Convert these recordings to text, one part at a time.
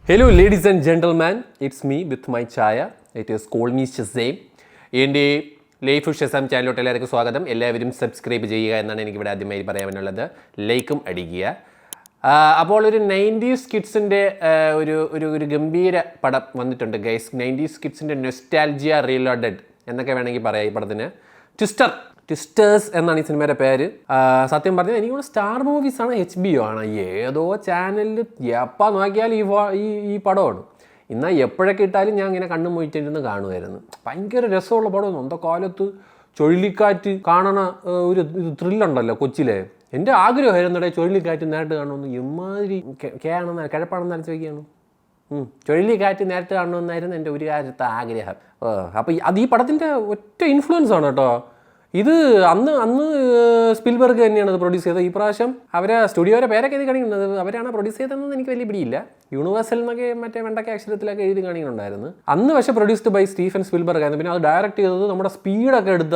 Hello, ladies and gentlemen. It's me with my chaya. It is called me Shazam. എൻ്റെ life Shazam ചാനലിലോട്ട് എല്ലാവർക്കും സ്വാഗതം. എല്ലാവരും subscribe ചെയ്യുക എന്നാണ് എനിക്കിവിടെ ആദ്യമായി പറയാനുള്ളത്. ലൈക്കും അടിക്കുക. അപ്പോൾ ഒരു 90s കിഡ്സിൻ്റെ ഒരു ഗംഭീര പടം വന്നിട്ടുണ്ട് ഗൈസ്. 90s കിഡ്സിൻ്റെ നൊസ്റ്റാൾജിയ റീലോഡഡ് എന്നൊക്കെ വേണമെങ്കിൽ പറയാം. ഈ പടത്തിന് ട്വിസ്റ്റേഴ്സ് എന്നാണ് ഈ സിനിമയുടെ പേര്. സത്യം പറഞ്ഞാൽ എനിക്കൊന്ന് സ്റ്റാർ മൂവീസാണ്, HBO ആണ്, ഏതോ ചാനലിൽ എപ്പോൾ നോക്കിയാൽ ഈ പടമാണ്. എന്നാൽ എപ്പോഴൊക്കെ ഇട്ടാലും ഞാൻ ഇങ്ങനെ കണ്ണു മൊഴിച്ചിരുന്ന് കാണുമായിരുന്നു. ഭയങ്കര രസമുള്ള പടമൊന്നും. അന്ത കാലത്ത് ചുഴലിക്കാറ്റ് കാണണ ഒരു ത്രില്ലുണ്ടല്ലോ കൊച്ചിലെ. എൻ്റെ ആഗ്രഹമായിരുന്നിടെ ചുഴലിക്കാറ്റ് നേരിട്ട് കാണണമെന്ന്. എമ്മാതിരി കിഴപ്പാണെന്ന് അരച്ച് വയ്ക്കുകയാണ്. ചുഴലിക്കാറ്റ് നേരിട്ട് കാണണമെന്നായിരുന്നു എൻ്റെ ഒരു കാര്യത്തെ ആഗ്രഹം. അപ്പോൾ അത് ഈ പടത്തിൻ്റെ ഒറ്റ ഇൻഫ്ലുവൻസ് ആണ് കേട്ടോ. ഇത് അന്ന് സ്പിൽബർഗ് തന്നെയാണ് അത് പ്രൊഡ്യൂസ് ചെയ്തത്. ഈ പ്രാവശ്യം അവരെ സ്റ്റുഡിയോയുടെ പേരൊക്കെ എഴുതി കാണിക്കുന്നത് അവരാണ് പ്രൊഡ്യൂസ് ചെയ്തതെന്ന് എനിക്ക് വലിയ പിടിയില്ല. യൂണിവേഴ്സൽ എന്നൊക്കെ മറ്റേ വെണ്ടയ്ക്ക അക്ഷരത്തിലൊക്കെ എഴുതി കാണിക്കുന്നുണ്ടായിരുന്നു. അന്ന് പക്ഷേ പ്രൊഡ്യൂസ്ഡ് ബൈ സ്റ്റീഫൻ സ്പിൽബർഗ് ആയിരുന്നു. പിന്നെ അത് ഡയറക്റ്റ് ചെയ്തത് നമ്മുടെ സ്പീഡൊക്കെ എടുത്ത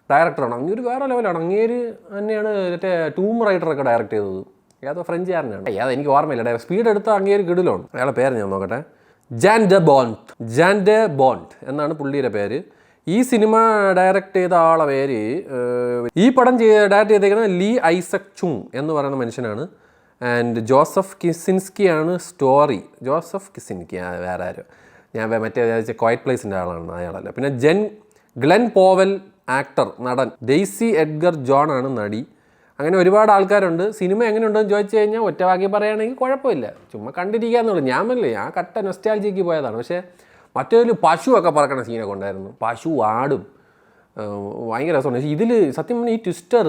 ഡയറക്ടറാണ്. അങ്ങേര് വേറെ ലെവലാണ്. അങ്ങേര് തന്നെയാണ് മറ്റേ ടൂം റൈഡറൊക്കെ ഡയറക്റ്റ് ചെയ്തത്. ഏതോ ഫ്രഞ്ചുകാരനാണ്. എനിക്ക് ഓർമ്മയില്ല. സ്പീഡ് എടുത്ത അങ്ങേര് കിടിലാണ്. അയാളെ പേര് ഞാൻ നോക്കട്ടെ. ജാൻ ഡെ ബോണ്ട് എന്നാണ് പുള്ളിയുടെ പേര്. ഈ സിനിമ ഡയറക്റ്റ് ചെയ്ത ആളെ പേര്, ഈ പടം ഡയറക്റ്റ് ചെയ്തേക്കുന്നത് ലീ ഐസക് ചുങ് എന്ന് പറയുന്ന മനുഷ്യനാണ്. ആൻഡ് ജോസഫ് കിസിൻസ്കിയാണ് സ്റ്റോറി. ജോസഫ് കിസിൻസ്കി വേറെ ആരും, ഞാൻ മറ്റേ ക്വയറ്റ് പ്ലേസിൻ്റെ ആളാണ്, അയാളല്ല. പിന്നെ ഗ്ലെൻ പോവൽ ആക്ടർ, നടൻ. ഡെയ്സി എഡ്ഗർ ജോൺ ആണ് നടി. അങ്ങനെ ഒരുപാട് ആൾക്കാരുണ്ട്. സിനിമ എങ്ങനെയുണ്ടെന്ന് ചോദിച്ചു കഴിഞ്ഞാൽ ഒറ്റ വാക്കി പറയുകയാണെങ്കിൽ കുഴപ്പമില്ല, ചുമ്മാ കണ്ടിരിക്കാന്നുള്ളൂ. ഞാൻ കട്ട നൊസ്റ്റാൾജിക്ക് പോയതാണ്. പക്ഷേ മറ്റൊരു പശുവൊക്കെ പറക്കണ സീനൊക്കെ ഉണ്ടായിരുന്നു. പശു ആടും, ഭയങ്കര രസമാണ്. പക്ഷേ ഇതിൽ സത്യം പറഞ്ഞാൽ ഈ ട്വിസ്റ്റർ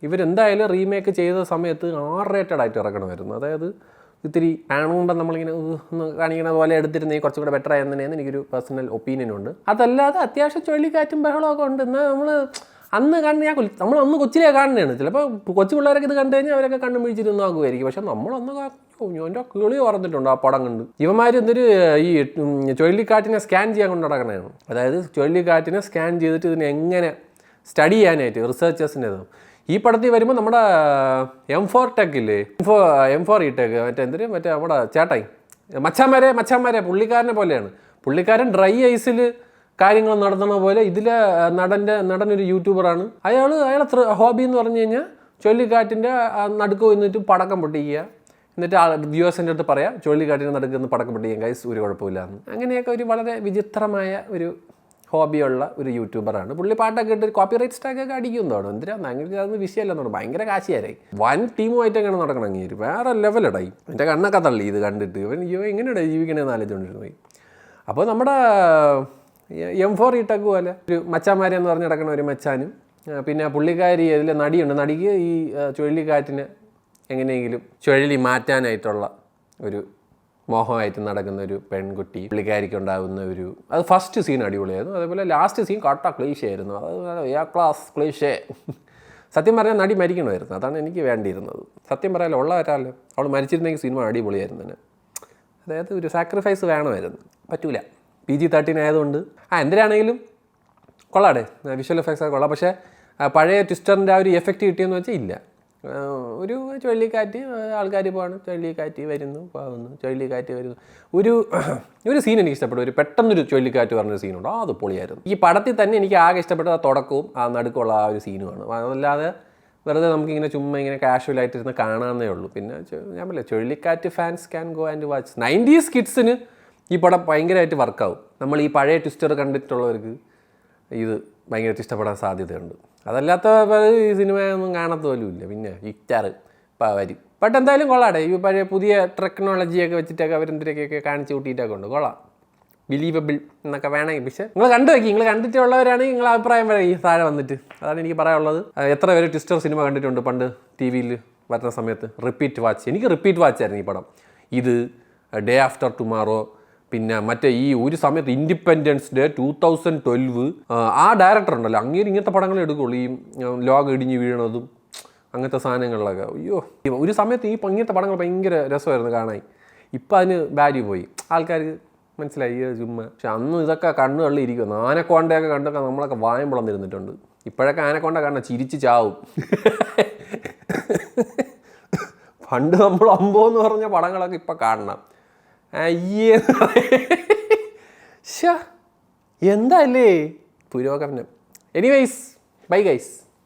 ഇവരെന്തായാലും റീമേക്ക് ചെയ്ത സമയത്ത് R-rated ആയിട്ട് ഇറക്കണമായിരുന്നു. അതായത് ഇത്തിരി കാണുമ്പോൾ നമ്മളിങ്ങനെ ഒന്ന് കാണിക്കുന്ന പോലെ എടുത്തിരുന്നെങ്കിൽ കുറച്ചും കൂടെ ബെറ്റർ ആയിരുന്നതെന്ന് എനിക്കൊരു പേഴ്സണൽ ഒപ്പീനിയനുണ്ട്. അതല്ലാതെ അത്യാവശ്യം ചുഴലിക്കാറ്റും ബഹളമൊക്കെ ഉണ്ട്. എന്നാൽ അന്ന് നമ്മളന്ന് കൊച്ചിലേ കാണുന്നതാണ്. ചിലപ്പോൾ കൊച്ചു പിള്ളേരൊക്കെ ഇത് കണ്ടു കഴിഞ്ഞാൽ അവരൊക്കെ കണ്ണു പിടിച്ചിരുന്ന് നോക്കുമായിരിക്കും. പക്ഷെ നമ്മളന്ന് എൻ്റെ കിളി ഓർന്നിട്ടുണ്ട് ആ പടം കണ്ട്. ഇവന്മാർ എന്തൊരു ഈ ചുഴലിക്കാറ്റിനെ സ്കാൻ ചെയ്യാൻ കൊണ്ട് നടക്കണതാണ്. അതായത് ചുഴലിക്കാറ്റിനെ സ്കാൻ ചെയ്തിട്ട് ഇതിനെ എങ്ങനെ സ്റ്റഡി ചെയ്യാനായിട്ട് റിസർച്ചേഴ്സിൻ്റെ ഇത്. ഈ പടത്തിൽ വരുമ്പോൾ നമ്മുടെ M4 ടെക് ഇല്ലേ, M4 ടെക് മറ്റേ നമ്മുടെ ചേട്ടായി മച്ചാന്മാരെ പുള്ളിക്കാരനെ പോലെയാണ്. പുള്ളിക്കാരൻ ഡ്രൈ ഐസിൽ കാര്യങ്ങൾ നടത്തുന്ന പോലെ ഇതിലെ നടനൊരു യൂട്യൂബറാണ്. അയാളെ ഹോബി എന്ന് പറഞ്ഞു കഴിഞ്ഞാൽ ചുഴലിക്കാറ്റിൻ്റെ നടുക്ക് വന്നിട്ട് പടക്കം പൊട്ടിക്കുക. എന്നിട്ട് വ്യൂവേഴ്സിൻ്റെ അടുത്ത് പറയാം ചുഴലിക്കാറ്റിൻ്റെ നടുക്ക് നിന്ന് പടക്കം പൊട്ടിക്കുക ഗൈസ്, ഒരു കുഴപ്പമില്ലാന്ന്. അങ്ങനെയൊക്കെ ഒരു വളരെ വിചിത്രമായ ഒരു ഹോബിയുള്ള ഒരു യൂട്യൂബറാണ്. പുള്ളി പാട്ടൊക്കെ ഇട്ട് കോപ്പിറൈറ്റ് സ്റ്റാക്കൊക്കെ അടിക്കുന്നതാണ്. എന്തിനാണ് അങ്ങനെ അതൊന്നും വിഷയമല്ലെന്നാണ്. ഭയങ്കര കാശിയാരായി. വൻ ടീമുമായിട്ടൊക്കെ നടക്കണം. അങ്ങേര് വേറെ ലെവലടായി. എൻ്റെ കണ്ണൊക്കെ തള്ളി ഇത് കണ്ടിട്ട്. എങ്ങനെയാണ് ജീവിക്കണേന്ന് ആലോചിച്ചുകൊണ്ടിരുന്നു. അപ്പോൾ നമ്മുടെ M4 ടെക് പോലെ ഒരു മച്ചാന്മാരെ എന്ന് പറഞ്ഞ് നടക്കണ ഒരു മച്ചാനും, പിന്നെ പുള്ളിക്കാരി അതിൽ നടിയുണ്ട്. നടിക്ക് ഈ ചുഴലിക്കാറ്റിന് എങ്ങനെയെങ്കിലും ചുഴലി മാറ്റാനായിട്ടുള്ള ഒരു മോഹമായിട്ട് നടക്കുന്ന ഒരു പെൺകുട്ടി, പുള്ളിക്കാരിക്ക് ഉണ്ടാകുന്ന ഒരു അത് ഫസ്റ്റ് സീൻ അടിപൊളിയായിരുന്നു. അതേപോലെ ലാസ്റ്റ് സീൻ കട്ട ക്ലീഷയായിരുന്നു. അത് ക്ലാസ് ക്ലീഷേ. സത്യം പറഞ്ഞാൽ നടി മരിക്കണമായിരുന്നു. അതാണ് എനിക്ക് വേണ്ടിയിരുന്നത്. സത്യം പറയാലോ, ഉള്ളവരാല്ലോ അവൾ മരിച്ചിരുന്നെങ്കിൽ സിനിമ അടിപൊളിയായിരുന്നു തന്നെ. അതായത് ഒരു സാക്രിഫൈസ് വേണമായിരുന്നു. പറ്റൂല, PG-13 ആയതുകൊണ്ട്. എന്തിനാണെങ്കിലും കൊള്ളാടെ, വിഷ്വൽ എഫക്ട്സ് ഒക്കെ കൊള്ളാം. പക്ഷേ പഴയ ട്വിസ്റ്ററിൻ്റെ ആ ഒരു എഫക്റ്റ് കിട്ടിയെന്ന് വെച്ചാൽ ഇല്ല. ഒരു ചുഴലിക്കാറ്റ്, ആൾക്കാർ പോവാണ്, ചുഴലിക്കാറ്റ് വരുന്നു പോകുന്നു, ചുഴലിക്കാറ്റ് വരുന്നു. ഒരു സീൻ എനിക്ക് ഇഷ്ടപ്പെട്ടു. ഒരു പെട്ടെന്നൊരു ചുഴലിക്കാറ്റ് പറഞ്ഞൊരു സീനുണ്ട്. അത് പൊളിയായിരുന്നു. ഈ പടത്തിൽ തന്നെ എനിക്ക് ആകെ ഇഷ്ടപ്പെട്ടത് ആ തുടക്കവും ആ നടുക്കുള്ള ആ ഒരു സീനുമാണ്. അതല്ലാതെ വെറുതെ നമുക്കിങ്ങനെ ചുമ്മാ ഇങ്ങനെ കാഷ്വലായിട്ടിരുന്ന് കാണാമെന്നേ ഉള്ളൂ. പിന്നെ ഞാൻ പറയില്ല, ചുഴലിക്കാറ്റ് fans can go and watch. 90s കിഡ്സിന് ഈ പടം ഭയങ്കരമായിട്ട് വർക്കാവും. നമ്മൾ ഈ പഴയ ട്വിസ്റ്റർ കണ്ടിട്ടുള്ളവർക്ക് ഇത് ഭയങ്കരമായിട്ട് ഇഷ്ടപ്പെടാൻ സാധ്യതയുണ്ട്. അതല്ലാത്ത ഈ സിനിമയൊന്നും കാണത്ത പോലും ഇല്ല. പിന്നെ ഇറ്റാറ് വരും. ബട്ട് എന്തായാലും കൊള്ളാടെ. ഈ പഴയ പുതിയ ടെക്നോളജിയൊക്കെ വെച്ചിട്ടൊക്കെ അവരെന്തിനൊക്കെ കാണിച്ച് കൂട്ടിയിട്ടൊക്കെ ഉണ്ട്. കൊള്ളാം, ബിലീവബിൾ എന്നൊക്കെ വേണമെങ്കിൽ. പക്ഷേ നിങ്ങൾ കണ്ടു വയ്ക്കും. നിങ്ങൾ കണ്ടിട്ടുള്ളവരാണെങ്കിൽ നിങ്ങൾ അഭിപ്രായം പറയും താഴെ വന്നിട്ട്. അതാണ് എനിക്ക് പറയാനുള്ളത്. എത്ര പേര് ട്വിസ്റ്റർ സിനിമ കണ്ടിട്ടുണ്ട് പണ്ട് TV-യിൽ വരുന്ന സമയത്ത്? Repeat watch. എനിക്ക് റിപ്പീറ്റ് വാച്ചായിരുന്നു ഈ പടം. ഇത് ഡേ ആഫ്റ്റർ ടുമാറോ, പിന്നെ മറ്റേ ഈ ഒരു സമയത്ത് ഇൻഡിപെൻഡൻസ് ഡേ 2012. ആ ഡയറക്ടർ ഉണ്ടല്ലോ, അങ്ങനെ ഇങ്ങനത്തെ പടങ്ങൾ എടുക്കുള്ളൂ. ഈ ലോകം ഇടിഞ്ഞ് വീഴണതും അങ്ങനത്തെ സാധനങ്ങളിലൊക്കെ. അയ്യോ, ഒരു സമയത്ത് ഈ ഇങ്ങനത്തെ പടങ്ങൾ ഭയങ്കര രസമായിരുന്നു കാണാൻ. ഇപ്പം അതിന് വാല്യൂ പോയി. ആൾക്കാർക്ക് മനസ്സിലായി ചുമ്മാ. പക്ഷെ അന്ന് ഇതൊക്കെ കണ്ണുകളിൽ ഇരിക്കുന്നു. ആനക്കോണ്ടയൊക്കെ കണ്ടൊക്കെ നമ്മളൊക്കെ വായം പിളർന്നിരുന്നിട്ടുണ്ട്. ഇപ്പോഴൊക്കെ ആനക്കോണ്ട കാണാൻ ചിരിച്ച് ചാവും. പണ്ട് നമ്മൾ അമ്പോ എന്ന് പറഞ്ഞ പടങ്ങളൊക്കെ ഇപ്പം കാണണം. അയ്യേ എന്താ അല്ലേ പുരോഗമനം. Anyways bye guys.